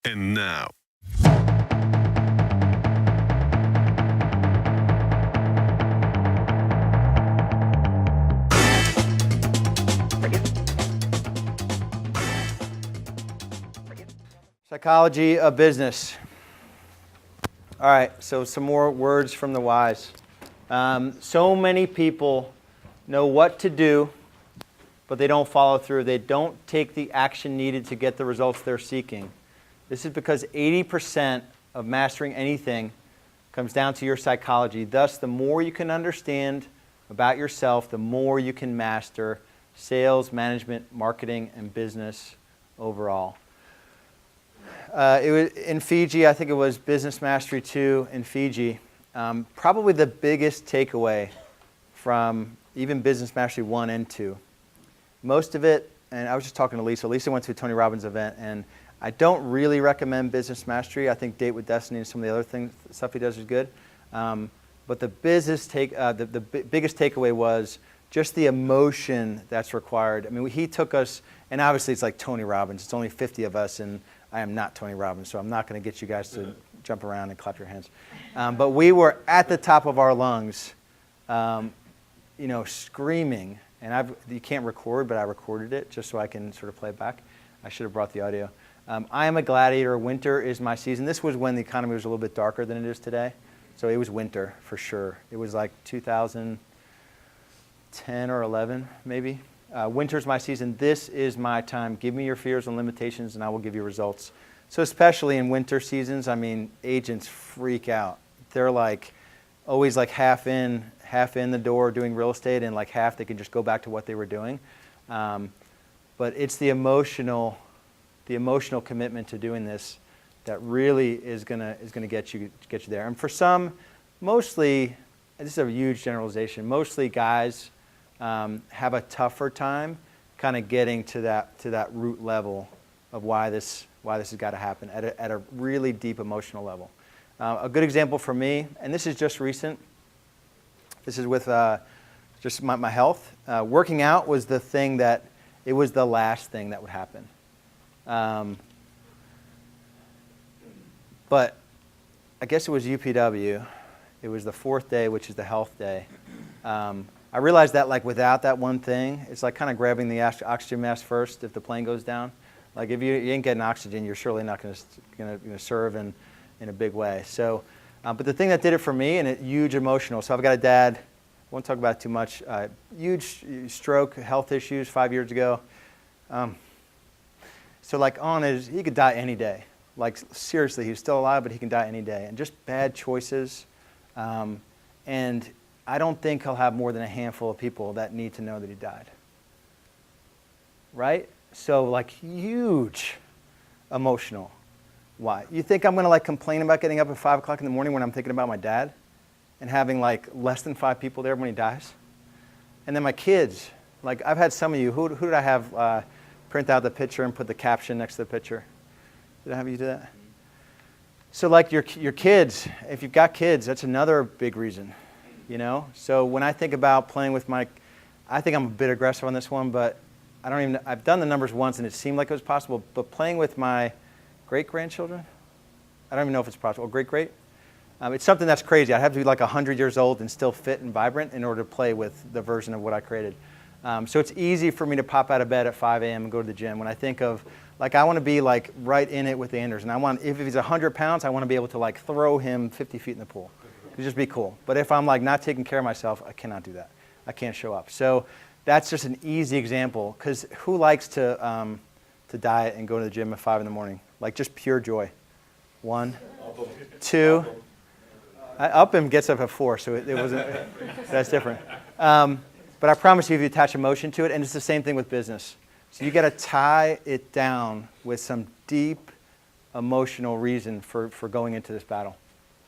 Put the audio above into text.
And now. Psychology of business. All right, so some more words from the wise. So many people know what to do, but they don't follow through. They don't take the action needed to get the results they're seeking. This is because 80% of mastering anything comes down to your psychology. Thus, the more you can understand about yourself, the more you can master sales, management, marketing, and business overall. It was in Fiji, I think it was Business Mastery 2 in Fiji. Probably the biggest takeaway from even Business Mastery 1 and 2. Most of it, and I was just talking to Lisa. Lisa went to a Tony Robbins event, and I don't really recommend Business Mastery. I think Date with Destiny and some of the other stuff he does is good. But the biggest takeaway was just the emotion that's required. I mean, he took us, and obviously it's like Tony Robbins. It's only 50 of us, and I am not Tony Robbins, so I'm not going to get you guys to jump around and clap your hands. But we were at the top of our lungs, screaming. And you can't record, but I recorded it just so I can sort of play it back. I should have brought the audio. I am a gladiator. Winter is my season. This was when the economy was a little bit darker than it is today. So it was winter for sure. It was like 2010 or 11 maybe. Winter's my season. This is my time. Give me your fears and limitations and I will give you results. So especially in winter seasons, I mean, agents freak out. They're like always like half in the door doing real estate, and like half they can just go back to what they were doing. But it's the emotional commitment to doing this that really is gonna get you there. And for some, mostly, this is a huge generalization. Mostly guys have a tougher time kind of getting to that root level of why this has got to happen at a really deep emotional level. A good example for me, and this is just recent. This is with just my health. Working out was the thing it was the last thing that would happen. But I guess it was UPW. It was the fourth day, which is the health day. I realized that like without that one thing, it's like kind of grabbing the oxygen mask first if the plane goes down. Like if you ain't getting oxygen, you're surely not going to serve in a big way. So, but the thing that did it for me, and huge emotional. So I've got a dad. I won't talk about it too much. Huge stroke, health issues 5 years ago. So like he could die any day. Like seriously, he's still alive, but he can die any day. And just bad choices. And I don't think he'll have more than a handful of people that need to know that he died. Right? So like huge emotional. Why? You think I'm going to like complain about getting up at 5 o'clock in the morning when I'm thinking about my dad and having like less than 5 people there when he dies? And then my kids, like I've had some of you, who did I have print out the picture and put the caption next to the picture? Did I have you do that? So like your kids, if you've got kids, that's another big reason, So when I think about playing with I think I'm a bit aggressive on this one, but I've done the numbers once and it seemed like it was possible, but playing with my great-grandchildren, I don't even know if it's possible, great-great. It's something that's crazy. I'd have to be like 100 years old and still fit and vibrant in order to play with the version of what I created. So it's easy for me to pop out of bed at 5 a.m. and go to the gym. When I think of, like I want to be like right in it with Anders. And if he's 100 pounds, I want to be able to like throw him 50 feet in the pool. It'd just be cool. But if I'm like not taking care of myself, I cannot do that. I can't show up. So that's just an easy example. Because who likes to diet and go to the gym at 5 in the morning? Like just pure joy. 1, 2. Upham gets up at 4, so it wasn't. That's different. But I promise you, if you attach emotion to it, and it's the same thing with business. So you got to tie it down with some deep emotional reason for going into this battle.